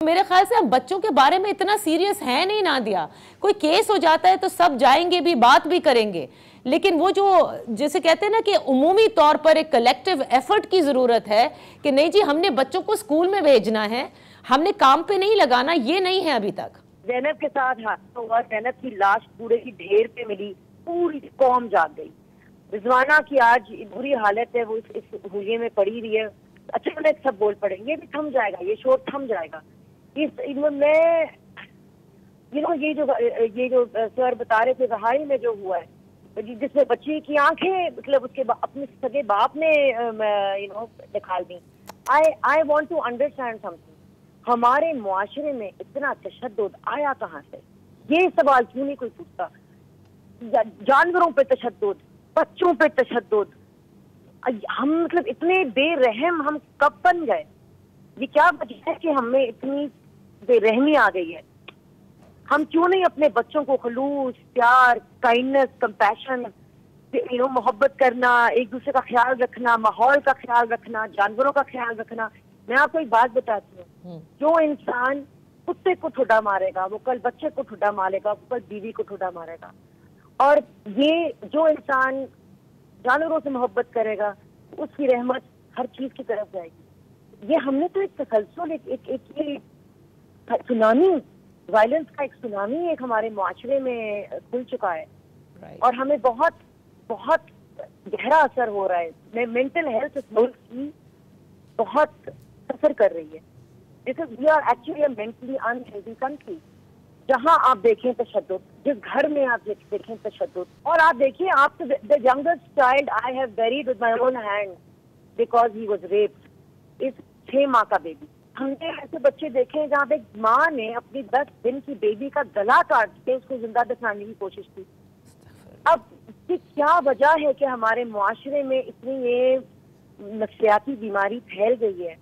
میرے خیال سے ہم بچوں کے بارے میں اتنا سیریس ہے نہیں نادیہ. کوئی کیس ہو جاتا ہے تو سب جائیں گے بھی, بات بھی کریں گے, لیکن وہ جو جیسے کہتے ہیں نا کہ عمومی طور پر ایک کلیکٹیو ایفرٹ کی ضرورت ہے کہ نہیں جی ہم نے بچوں کو اسکول میں بھیجنا ہے, ہم نے کام پہ نہیں لگانا, یہ نہیں ہے ابھی تک. زینب کے ساتھ حادثہ ہوا, زینب کی لاش کوڑے کی ڈھیر پہ ملی, پوری قوم جاگ گئی. رضوانہ کی آج بری حالت ہے, وہ اس ہولیے میں پڑی رہی ہے. اچانک سب بول پڑے, یہ بھی تھم جائے گا, یہ شور تھم جائے گا. میں یہ جو سر بتا رہے تھے رہائی میں جو ہوا ہے, جس میں بچی کی آنکھیں مطلب اس کے اپنے سگے باپ نے نکال دی. I want to understand something. ہمارے معاشرے میں اتنا تشدد آیا کہاں سے؟ یہ سوال کیوں نہیں کوئی پوچھتا؟ جانوروں پہ تشدد, بچوں پہ تشدد, ہم مطلب اتنے بے رحم ہم کب بن گئے؟ یہ کیا وجہ ہے کہ ہم میں اتنی بے رحمی آ گئی ہے؟ ہم کیوں نہیں اپنے بچوں کو خلوص, پیار, کائنڈنس, کمپیشن, محبت کرنا, ایک دوسرے کا خیال رکھنا, ماحول کا خیال رکھنا, جانوروں کا خیال رکھنا. میں آپ کو ایک بات بتاتی ہوں, جو انسان کتے کو ٹھڈا مارے گا وہ کل بچے کو ٹھڈا مارے گا, وہ کل بیوی کو ٹھڈا مارے گا. اور یہ جو انسان جانوروں سے محبت کرے گا اس کی رحمت ہر چیز کی طرف جائے گی. یہ ہم نے تو ایک تسلسل, ایک سونامی, وائلنس کا ایک سونامی ایک ہمارے معاشرے میں کھل چکا ہے, اور ہمیں بہت بہت گہرا اثر ہو رہا ہے. مینٹل ہیلتھ اس ملک کی بہت سفر کر رہی ہے. We are actually a mentally unhealthy country. جہاں آپ دیکھیں تشدد, جس گھر میں آپ دیکھیں تشدد, اور آپ دیکھیے آپ the youngest child I have buried with my own hand because he was raped is 6 ماہ کا بیبی. ہم نے ایسے بچے دیکھے جہاں پہ ماں نے اپنی 10 دن کی بیبی کا گلا کاٹ کے اس کو زندہ دفنانے کی کوشش کی. اب کی کیا وجہ ہے کہ ہمارے معاشرے میں اتنی یہ نفسیاتی بیماری پھیل گئی ہے؟